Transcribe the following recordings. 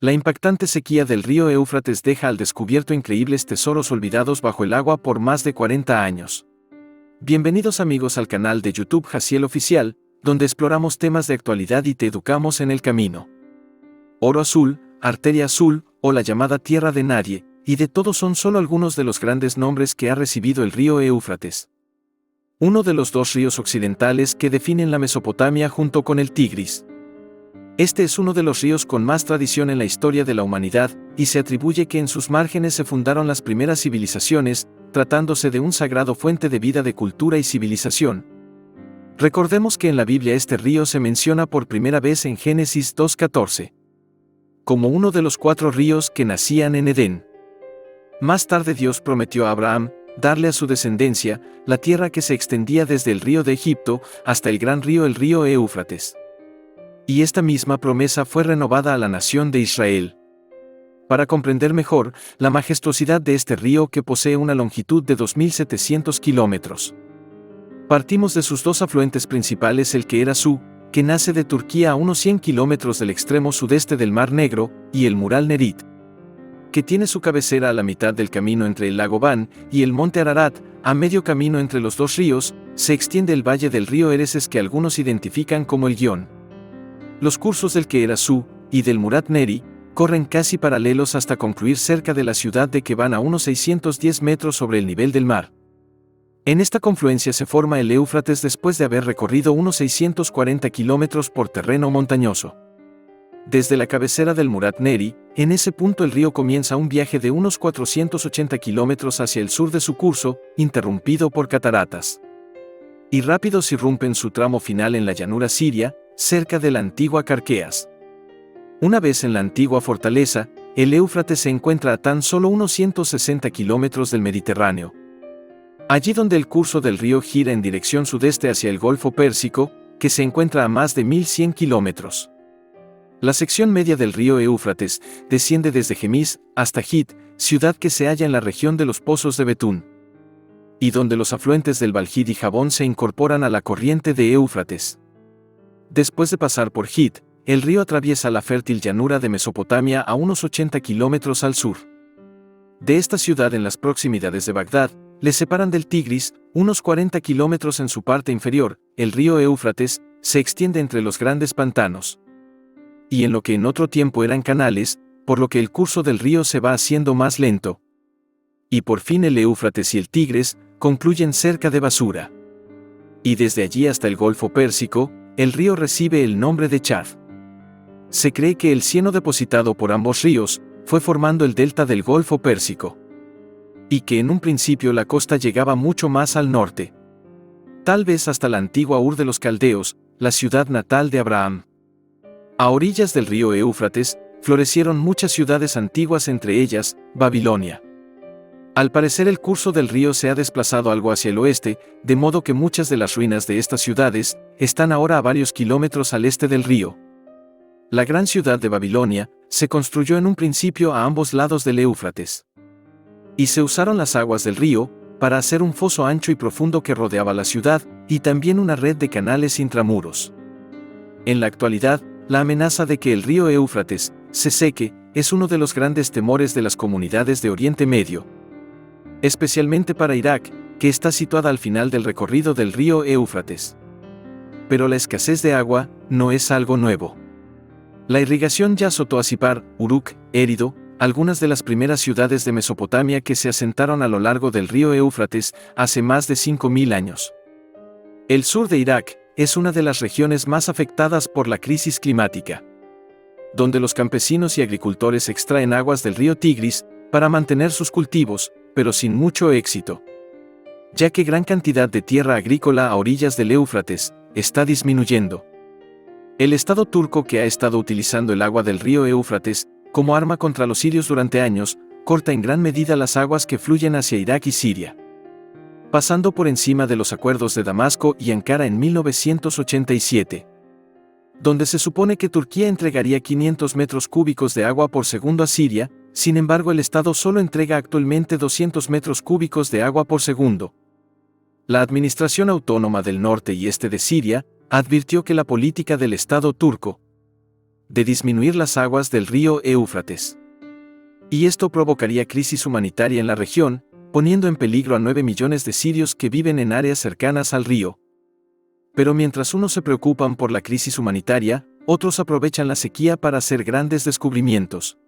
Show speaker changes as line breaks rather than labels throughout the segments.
La impactante sequía del río Éufrates deja al descubierto increíbles tesoros olvidados bajo el agua por más de 40 años. Bienvenidos amigos al canal de YouTube Jaciel Oficial, donde exploramos temas de actualidad y te educamos en el camino. Oro Azul, Arteria Azul, o la llamada Tierra de Nadie, y de todos son solo algunos de los grandes nombres que ha recibido el río Éufrates. Uno de los dos ríos occidentales que definen la Mesopotamia junto con el Tigris. Este es uno de los ríos con más tradición en la historia de la humanidad, y se atribuye que en sus márgenes se fundaron las primeras civilizaciones, tratándose de un sagrado fuente de vida de cultura y civilización. Recordemos que en la Biblia este río se menciona por primera vez en Génesis 2:14, como uno de los 4 ríos que nacían en Edén. Más tarde Dios prometió a Abraham darle a su descendencia la tierra que se extendía desde el río de Egipto hasta el gran río, el río Éufrates. Y esta misma promesa fue renovada a la nación de Israel. Para comprender mejor la majestuosidad de este río que posee una longitud de 2.700 kilómetros. Partimos de sus dos afluentes principales, el que era Su, que nace de Turquía a unos 100 kilómetros del extremo sudeste del Mar Negro, y el Mural Nerit, que tiene su cabecera a la mitad del camino entre el lago Van y el monte Ararat. A medio camino entre los dos ríos, se extiende el valle del río Ereses, que algunos identifican como el Guión. Los cursos del que era Su y del Murat Neri corren casi paralelos hasta concluir cerca de la ciudad de Keban a unos 610 metros sobre el nivel del mar. En esta confluencia se forma el Éufrates después de haber recorrido unos 640 kilómetros por terreno montañoso. Desde la cabecera del Murat Neri, en ese punto el río comienza un viaje de unos 480 kilómetros hacia el sur de su curso, interrumpido por cataratas. Y rápidos irrumpen su tramo final en la llanura siria, cerca de la antigua Carqueas. Una vez en la antigua fortaleza, el Éufrates se encuentra a tan solo unos 160 kilómetros del Mediterráneo. Allí donde el curso del río gira en dirección sudeste hacia el Golfo Pérsico, que se encuentra a más de 1.100 kilómetros. La sección media del río Éufrates desciende desde Gemis hasta Hit, ciudad que se halla en la región de los Pozos de Betún, y donde los afluentes del Balhid y Jabón se incorporan a la corriente de Éufrates. Después de pasar por Hit, el río atraviesa la fértil llanura de Mesopotamia a unos 80 kilómetros al sur. De esta ciudad, en las proximidades de Bagdad, le separan del Tigris, unos 40 kilómetros en su parte inferior. El río Éufrates se extiende entre los grandes pantanos, y en lo que en otro tiempo eran canales, por lo que el curso del río se va haciendo más lento. Y por fin el Éufrates y el Tigris concluyen cerca de Basura. Y desde allí hasta el Golfo Pérsico, el río recibe el nombre de Chad. Se cree que el cieno depositado por ambos ríos fue formando el delta del Golfo Pérsico, y que en un principio la costa llegaba mucho más al norte, tal vez hasta la antigua Ur de los Caldeos, la ciudad natal de Abraham. A orillas del río Éufrates florecieron muchas ciudades antiguas, entre ellas Babilonia. Al parecer el curso del río se ha desplazado algo hacia el oeste, de modo que muchas de las ruinas de estas ciudades están ahora a varios kilómetros al este del río. La gran ciudad de Babilonia se construyó en un principio a ambos lados del Éufrates, y se usaron las aguas del río para hacer un foso ancho y profundo que rodeaba la ciudad, y también una red de canales intramuros. En la actualidad, la amenaza de que el río Éufrates se seque es uno de los grandes temores de las comunidades de Oriente Medio, especialmente para Irak, que está situada al final del recorrido del río Éufrates. Pero la escasez de agua no es algo nuevo. La irrigación ya azotó a Sipar, Uruk, Erido, algunas de las primeras ciudades de Mesopotamia que se asentaron a lo largo del río Éufrates hace más de 5.000 años. El sur de Irak es una de las regiones más afectadas por la crisis climática, donde los campesinos y agricultores extraen aguas del río Tigris para mantener sus cultivos, pero sin mucho éxito, ya que gran cantidad de tierra agrícola a orillas del Éufrates está disminuyendo. El Estado turco, que ha estado utilizando el agua del río Éufrates como arma contra los sirios durante años, corta en gran medida las aguas que fluyen hacia Irak y Siria, pasando por encima de los acuerdos de Damasco y Ankara en 1987, donde se supone que Turquía entregaría 500 metros cúbicos de agua por segundo a Siria. Sin embargo, el Estado solo entrega actualmente 200 metros cúbicos de agua por segundo. La Administración Autónoma del Norte y Este de Siria advirtió que la política del Estado turco de disminuir las aguas del río Éufrates. Y esto provocaría crisis humanitaria en la región, poniendo en peligro a 9 millones de sirios que viven en áreas cercanas al río. Pero mientras unos se preocupan por la crisis humanitaria, otros aprovechan la sequía para hacer grandes descubrimientos.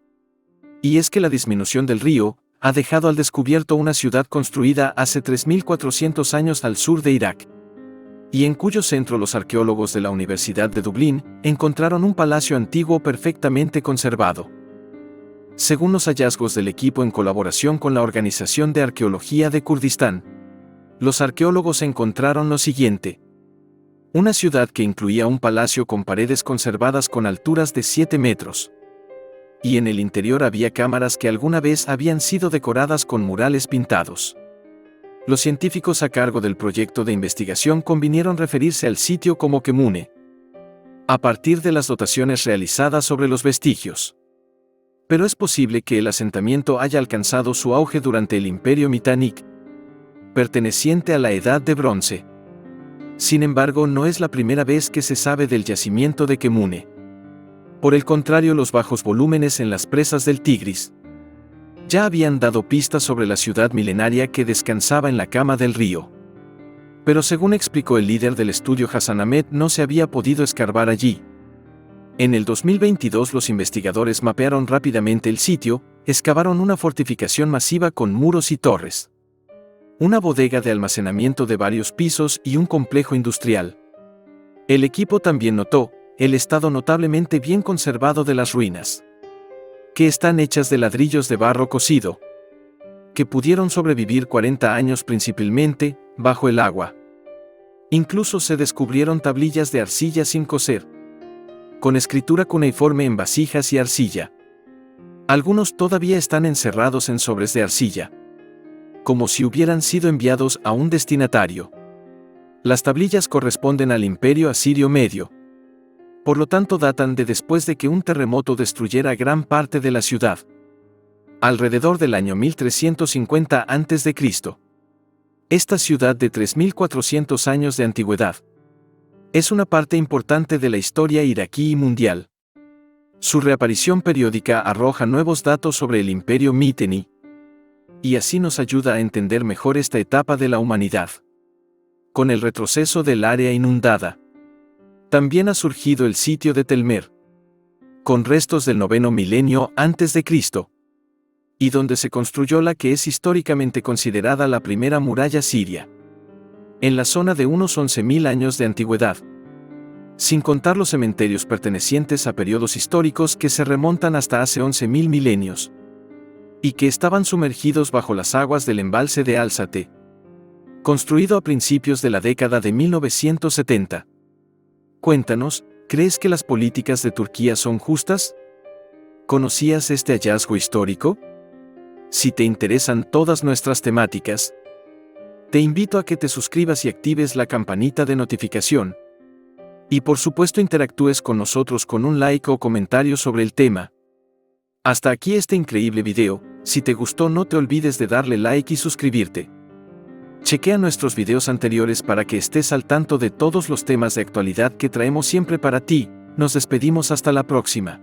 Y es que la disminución del río ha dejado al descubierto una ciudad construida hace 3.400 años al sur de Irak, y en cuyo centro los arqueólogos de la Universidad de Dublín encontraron un palacio antiguo perfectamente conservado. Según los hallazgos del equipo en colaboración con la Organización de Arqueología de Kurdistán, los arqueólogos encontraron lo siguiente: una ciudad que incluía un palacio con paredes conservadas con alturas de 7 metros. Y en el interior había cámaras que alguna vez habían sido decoradas con murales pintados. Los científicos a cargo del proyecto de investigación convinieron referirse al sitio como Kemune, a partir de las dotaciones realizadas sobre los vestigios. Pero es posible que el asentamiento haya alcanzado su auge durante el Imperio Mitannic, perteneciente a la Edad de Bronce. Sin embargo, no es la primera vez que se sabe del yacimiento de Kemune. Por el contrario, los bajos volúmenes en las presas del Tigris ya habían dado pistas sobre la ciudad milenaria que descansaba en la cama del río. Pero según explicó el líder del estudio Hassan Ahmed, no se había podido escarbar allí. En el 2022 los investigadores mapearon rápidamente el sitio, excavaron una fortificación masiva con muros y torres, una bodega de almacenamiento de varios pisos y un complejo industrial. El equipo también notó el estado notablemente bien conservado de las ruinas, que están hechas de ladrillos de barro cocido, que pudieron sobrevivir 40 años principalmente bajo el agua. Incluso se descubrieron tablillas de arcilla sin coser, con escritura cuneiforme en vasijas y arcilla. Algunos todavía están encerrados en sobres de arcilla, como si hubieran sido enviados a un destinatario. Las tablillas corresponden al Imperio Asirio Medio. Por lo tanto datan de después de que un terremoto destruyera gran parte de la ciudad, alrededor del año 1350 a.C. Esta ciudad de 3.400 años de antigüedad es una parte importante de la historia iraquí y mundial. Su reaparición periódica arroja nuevos datos sobre el Imperio Mitanni, y así nos ayuda a entender mejor esta etapa de la humanidad. Con el retroceso del área inundada, también ha surgido el sitio de Tel Mer, con restos del 9º milenio antes de Cristo, y donde se construyó la que es históricamente considerada la primera muralla siria, en la zona de unos 11.000 años de antigüedad, sin contar los cementerios pertenecientes a periodos históricos que se remontan hasta hace 11.000 milenios, y que estaban sumergidos bajo las aguas del embalse de Al-Sate, construido a principios de la década de 1970. Cuéntanos, ¿crees que las políticas de Turquía son justas? ¿Conocías este hallazgo histórico? Si te interesan todas nuestras temáticas, te invito a que te suscribas y actives la campanita de notificación. Y por supuesto interactúes con nosotros con un like o comentario sobre el tema. Hasta aquí este increíble video. Si te gustó, no te olvides de darle like y suscribirte. Chequea nuestros videos anteriores para que estés al tanto de todos los temas de actualidad que traemos siempre para ti. Nos despedimos hasta la próxima.